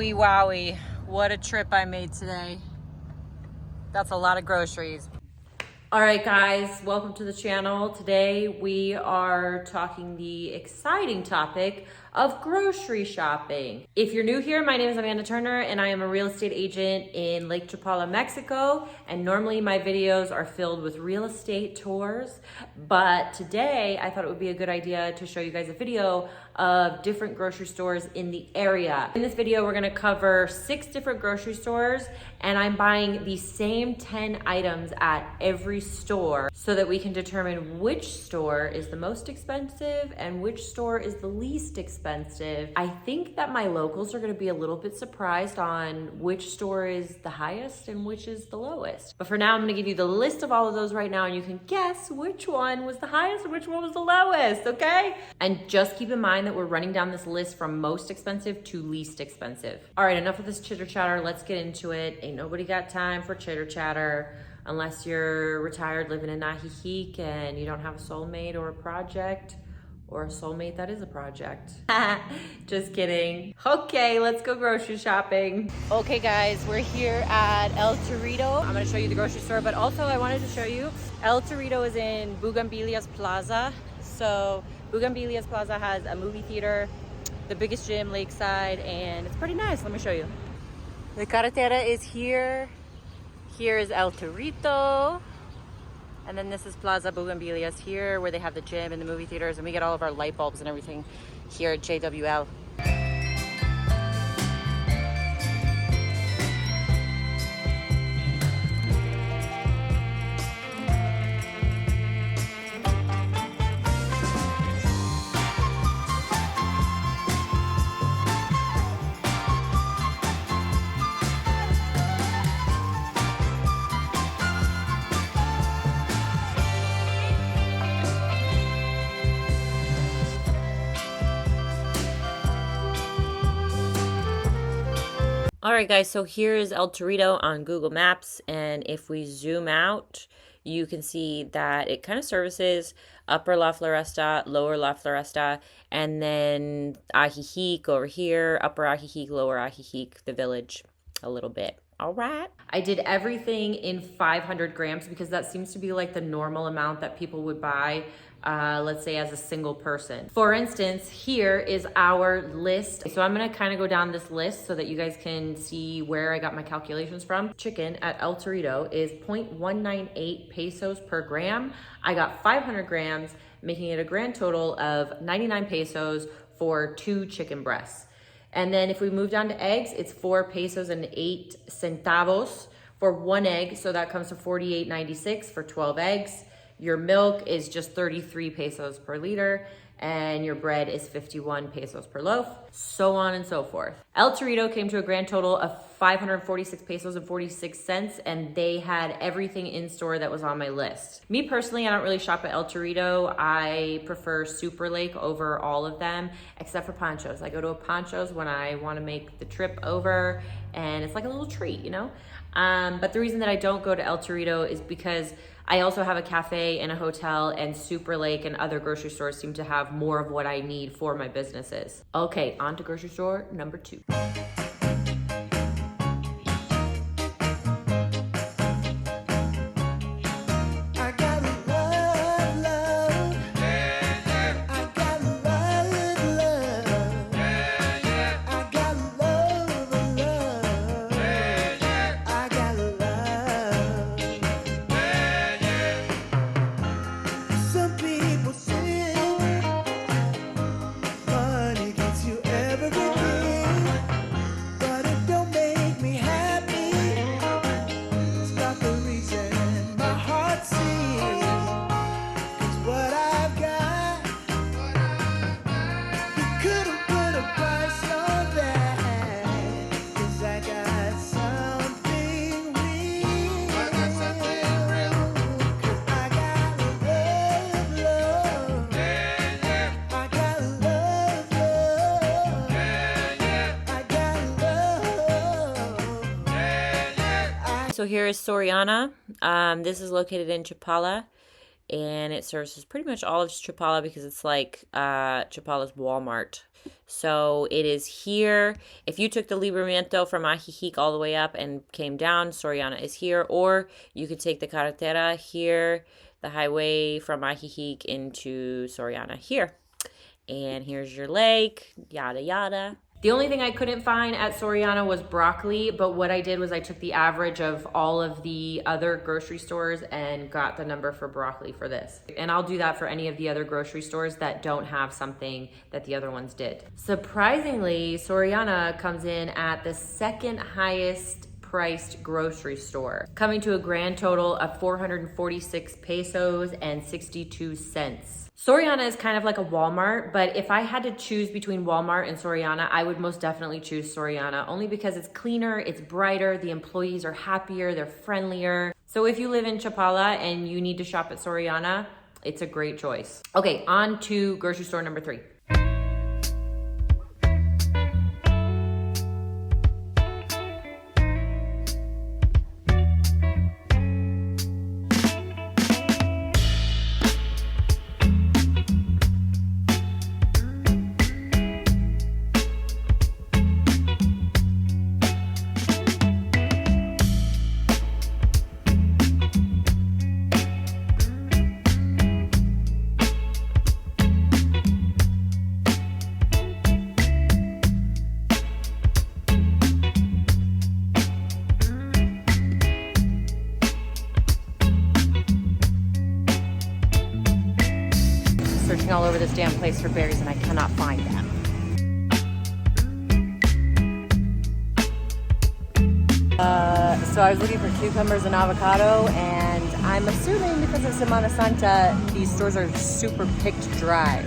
Wowie, what a trip I made today. That's a lot of groceries. All right, guys, welcome to the channel. Today we are talking the exciting topic of grocery shopping. If you're new here, my name is Amanda Turner and I am a real estate agent in Lake Chapala, Mexico. And normally my videos are filled with real estate tours. But today I thought it would be a good idea to show you guys a video of different grocery stores in the area. In this video, we're gonna cover 6 different grocery stores and I'm buying the same 10 items at every store so that we can determine which store is the most expensive and which store is the least expensive. I think that my locals are gonna be a little bit surprised on which store is the highest and which is the lowest. But for now, I'm gonna give you the list of all of those right now and you can guess which one was the highest and which one was the lowest, okay? And just keep in mind that we're running down this list from most expensive to least expensive. All right, enough of this chitter chatter, let's get into it. Ain't nobody got time for chitter chatter. Unless you're retired living in Ajijic and you don't have a soulmate or a project, or a soulmate that is a project. Just kidding. Okay, let's go grocery shopping. Okay guys, we're here at El Torito. I'm gonna show you the grocery store, but also I wanted to show you, El Torito is in Bugambilias Plaza. So Bugambilias Plaza has a movie theater, the biggest gym lakeside, and it's pretty nice. Let me show you. The carretera is here. Here is El Torito. And then this is Plaza Bugambilias here where they have the gym and the movie theaters, and we get all of our light bulbs and everything here at JWL. All right, guys, so here is El Torito on Google Maps, and if we zoom out, you can see that it kind of services Upper La Floresta, Lower La Floresta, and then Ajijic over here, Upper Ajijic, Lower Ajijic, the village a little bit. All right. I did everything in 500 grams because that seems to be like the normal amount that people would buy, let's say as a single person. For instance, here is our list. So I'm gonna kind of go down this list so that you guys can see where I got my calculations from. Chicken at El Torito is 0.198 pesos per gram. I got 500 grams, making it a grand total of 99 pesos for 2 chicken breasts. And then if we move down to eggs, it's 4 pesos and 8 centavos for 1 egg. So that comes to 48.96 for 12 eggs. Your milk is just 33 pesos per liter, and your bread is 51 pesos per loaf, so on and so forth. El Torito came to a grand total of 546 pesos and 46 cents, and they had everything in store that was on my list. Me personally, I don't really shop at El Torito. I prefer Super Lake over all of them, except for Pancho's. I go to a Pancho's when I want to make the trip over, and it's like a little treat, you know? But the reason that I don't go to El Torito is because I also have a cafe and a hotel, and Super Lake and other grocery stores seem to have more of what I need for my businesses. Okay, on to grocery store number 2. So here is Soriana. This is located in Chapala, and it services pretty much all of Chapala because it's like Chapala's Walmart. So it is here. If you took the Libramiento from Ajijic all the way up and came down, Soriana is here. Or you could take the carretera here, the highway from Ajijic into Soriana here. And here's your lake, yada yada. The only thing I couldn't find at Soriana was broccoli, but what I did was I took the average of all of the other grocery stores and got the number for broccoli for this. And I'll do that for any of the other grocery stores that don't have something that the other ones did. Surprisingly, Soriana comes in at the second highest priced grocery store, coming to a grand total of 446 pesos and 62 cents. Soriana is kind of like a Walmart, but if I had to choose between Walmart and Soriana, I would most definitely choose Soriana, only because it's cleaner, it's brighter, the employees are happier, they're friendlier. So if you live in Chapala and you need to shop at Soriana, it's a great choice. Okay, on to grocery store number 3. Searching all over this damn place for berries and I cannot find them. So I was looking for cucumbers and avocado, and I'm assuming because of Semana Santa, these stores are super picked dry.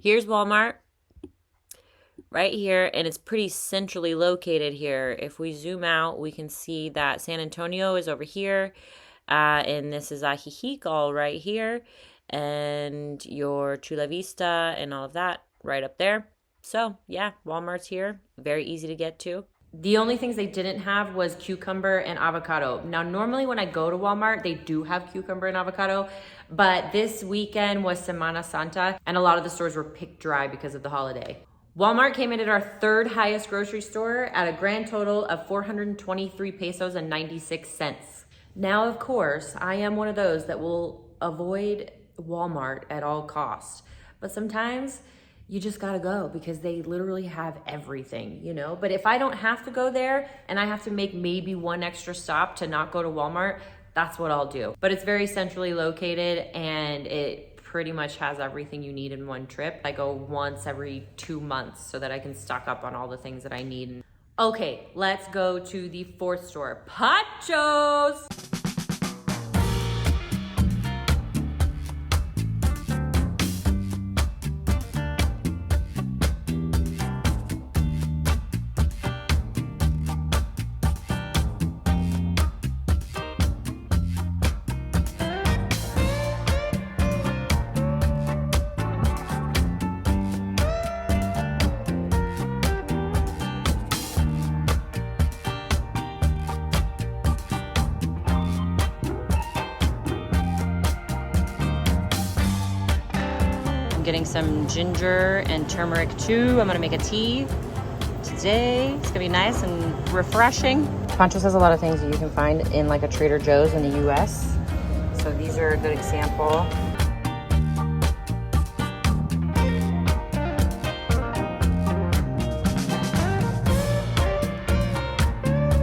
Here's Walmart right here, and it's pretty centrally located here. If we zoom out, we can see that San Antonio is over here, and this is Ajijic all right here, and your Chula Vista and all of that right up there. So yeah, Walmart's here, very easy to get to. The only things they didn't have was cucumber and avocado. Now, normally when I go to Walmart, they do have cucumber and avocado, but this weekend was Semana Santa, and a lot of the stores were picked dry because of the holiday. Walmart came in at our third highest grocery store at a grand total of 423 pesos and 96 cents. Now, of course, I am one of those that will avoid Walmart at all costs, but sometimes you just gotta go because they literally have everything, you know? But if I don't have to go there and I have to make maybe one extra stop to not go to Walmart, that's what I'll do. But it's very centrally located and it pretty much has everything you need in one trip. I go once every 2 months so that I can stock up on all the things that I need. Okay, let's go to the fourth store, Pachos. Getting some ginger and turmeric too. I'm gonna make a tea today. It's gonna be nice and refreshing. Panchos has a lot of things that you can find in like a Trader Joe's in the US. So these are a good example.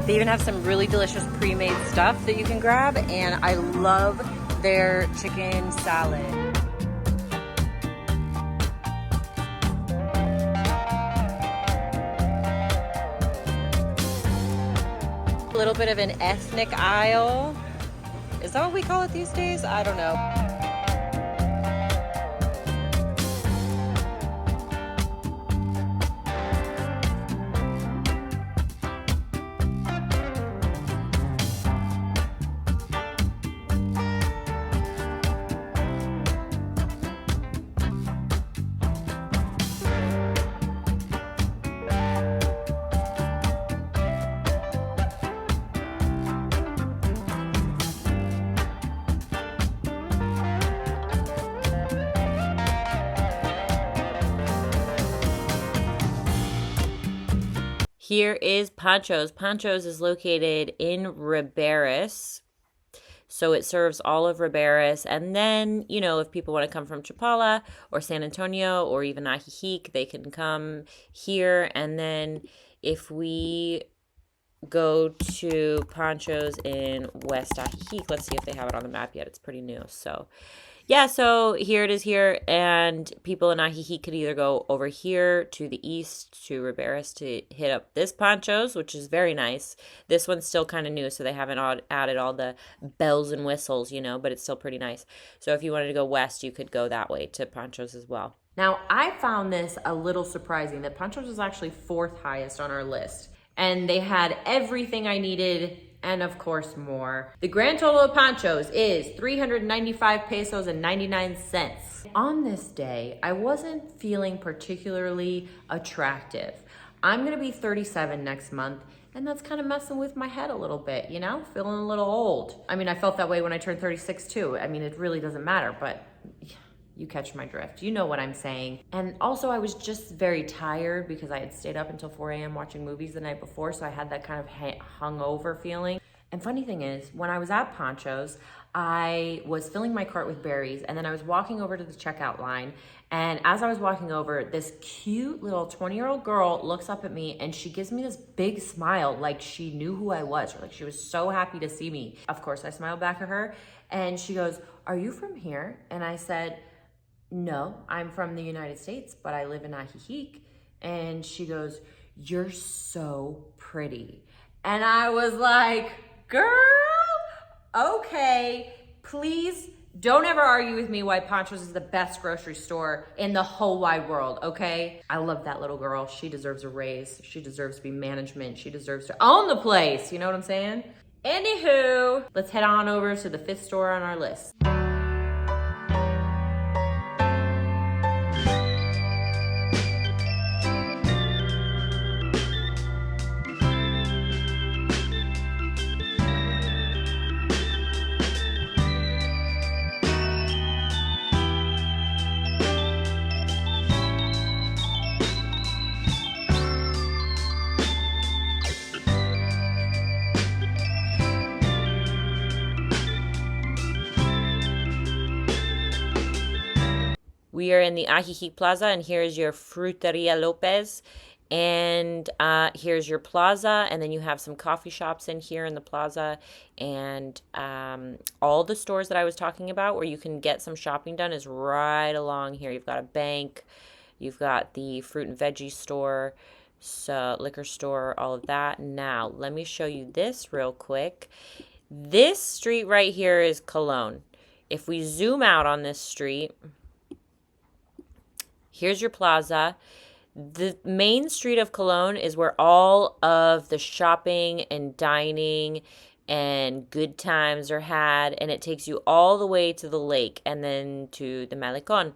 They even have some really delicious pre-made stuff that you can grab, and I love their chicken salad. A little bit of an ethnic aisle. Is that what we call it these days? I don't know. Here is Pancho's. Pancho's is located in Riberas. So it serves all of Riberas. And then, you know, if people want to come from Chapala or San Antonio or even Ajijic, they can come here. And then if we go to Pancho's in West Ajijic, let's see if they have it on the map yet. It's pretty new. So yeah, so here it is here, and people in Ajijic could either go over here to the east to Riberas to hit up this Pancho's, which is very nice. This one's still kind of new, so they haven't added all the bells and whistles, you know, but it's still pretty nice. So if you wanted to go west, you could go that way to Pancho's as well. Now, I found this a little surprising that Pancho's was actually 4th highest on our list, and they had everything I needed and of course more. The grand total of Pancho's is 395 pesos and 99 cents. On this day, I wasn't feeling particularly attractive. I'm gonna be 37 next month, and that's kind of messing with my head a little bit, you know? Feeling a little old. I mean, I felt that way when I turned 36 too. I mean, it really doesn't matter, but you catch my drift. You know what I'm saying. And also I was just very tired because I had stayed up until 4 a.m. watching movies the night before, so I had that kind of hungover feeling. And funny thing is, when I was at Pancho's, I was filling my cart with berries, and then I was walking over to the checkout line, and as I was walking over, this cute little 20-year-old girl looks up at me and she gives me this big smile like she knew who I was, or like she was so happy to see me. Of course, I smiled back at her, and she goes, "Are you from here?" And I said, "No, I'm from the United States, but I live in Ajijic." And she goes, "You're so pretty." And I was like, girl, okay, please don't ever argue with me why Pancho's is the best grocery store in the whole wide world, okay? I love that little girl. She deserves a raise. She deserves to be management. She deserves to own the place. You know what I'm saying? Anywho, let's head on over to the 5th store on our list. We are in the Ajijic Plaza, and here's your Fruteria Lopez. And here's your plaza, and then you have some coffee shops in here in the plaza. And all the stores that I was talking about where you can get some shopping done is right along here. You've got a bank, you've got the fruit and veggie store, so liquor store, all of that. Now, let me show you this real quick. This street right here is Colón. If we zoom out on this street, here's your plaza. The main street of Colón is where all of the shopping and dining and good times are had, and it takes you all the way to the lake and then to the Malecón.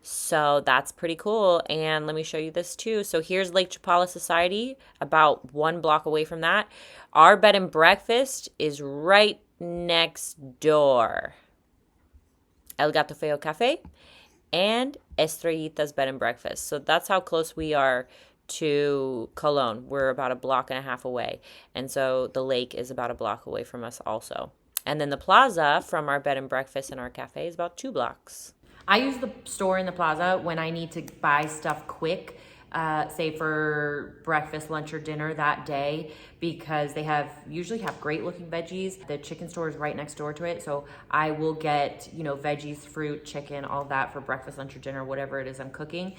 So that's pretty cool. And let me show you this too. So here's Lake Chapala Society, about 1 block away from that. Our bed and breakfast is right next door. El Gato Feo Cafe and Estrellita's bed and breakfast. So that's how close we are to Colón. We're about 1.5 blocks away. And so the lake is about 1 block away from us also. And then the plaza from our bed and breakfast and our cafe is about 2 blocks. I use the store in the plaza when I need to buy stuff quick, say for breakfast, lunch, or dinner that day, because they usually have great looking veggies. The chicken store is right next door to it, so I will get, veggies, fruit, chicken, all that for breakfast, lunch, or dinner, whatever it is I'm cooking.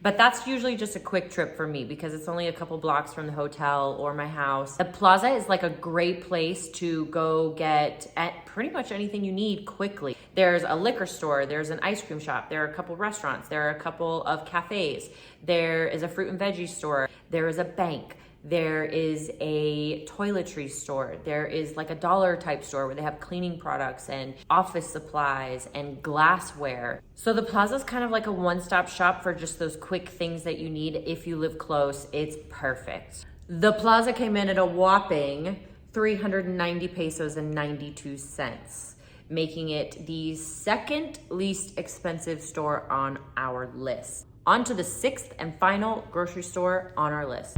But that's usually just a quick trip for me because it's only a couple blocks from the hotel or my house. The plaza is like a great place to go get at pretty much anything you need quickly. There's a liquor store, there's an ice cream shop, there are a couple restaurants, there are a couple of cafes, there is a fruit and veggie store, there is a bank, there is a toiletry store, there is like a dollar type store where they have cleaning products and office supplies and glassware. So the plaza is kind of like a one-stop shop for just those quick things that you need if you live close. It's perfect. The plaza came in at a whopping 390 pesos and 92 cents, making it the second least expensive store on our list. On to the 6th and final grocery store on our list.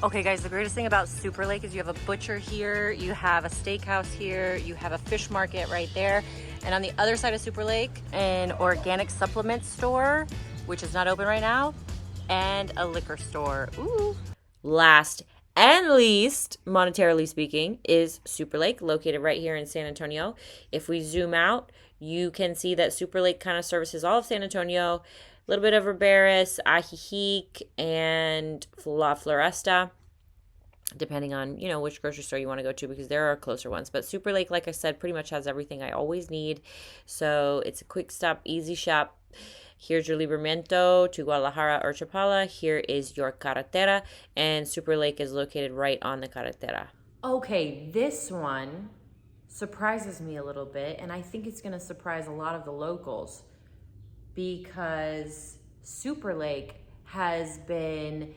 Okay guys, the greatest thing about Super Lake is you have a butcher here, you have a steakhouse here, you have a fish market right there, and on the other side of Super Lake, an organic supplement store, which is not open right now, and a liquor store. Ooh. Last and least, monetarily speaking, is Super Lake, located right here in San Antonio. If we zoom out, you can see that Super Lake kind of services all of San Antonio, a little bit of Riberas, Ajijic, and La Floresta, depending on, you know, which grocery store you want to go to, because there are closer ones. But Super Lake, like I said, pretty much has everything I always need. So it's a quick stop, easy shop. Here's your Libramiento to Guadalajara or Chapala. Here is your carretera, and Super Lake is located right on the carretera. Okay, this one surprises me a little bit, and I think it's gonna surprise a lot of the locals, because Super Lake has been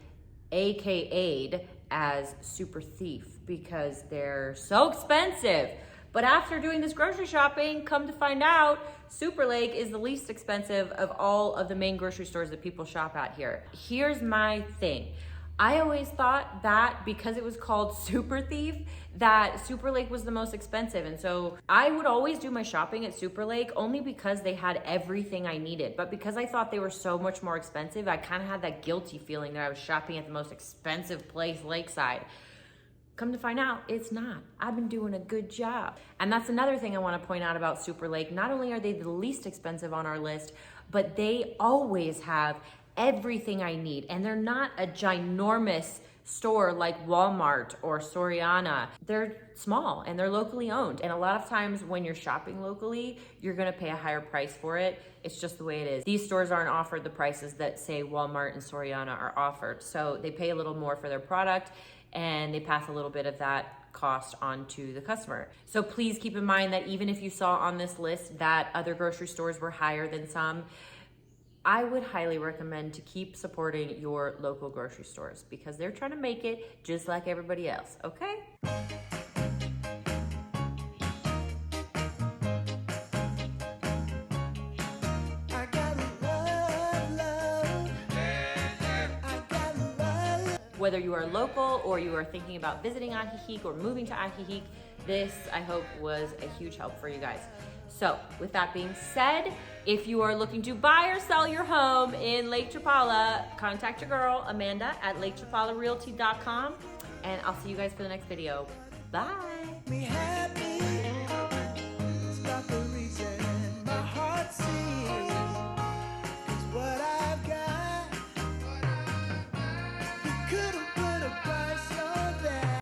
AKA'd as Super Thief because they're so expensive. But after doing this grocery shopping, come to find out, Super Lake is the least expensive of all of the main grocery stores that people shop at here. Here's my thing. I always thought that because it was called Super Thief, that Super Lake was the most expensive. And so I would always do my shopping at Super Lake only because they had everything I needed. But because I thought they were so much more expensive, I kind of had that guilty feeling that I was shopping at the most expensive place lakeside. Come to find out, it's not. I've been doing a good job. And that's another thing I want to point out about Super Lake. Not only are they the least expensive on our list, but they always have everything I need. And they're not a ginormous store like Walmart or Soriana. They're small and they're locally owned. And a lot of times when you're shopping locally, you're gonna pay a higher price for it. It's just the way it is. These stores aren't offered the prices that, say, Walmart and Soriana are offered. So they pay a little more for their product, and they pass a little bit of that cost on to the customer. So please keep in mind that even if you saw on this list that other grocery stores were higher than some, I would highly recommend to keep supporting your local grocery stores because they're trying to make it just like everybody else, okay? Whether you are local or you are thinking about visiting Ajijic or moving to Ajijic, this, I hope, was a huge help for you guys. So with that being said, if you are looking to buy or sell your home in Lake Chapala, contact your girl, Amanda, at lakechapalarealty.com, and I'll see you guys for the next video. Bye.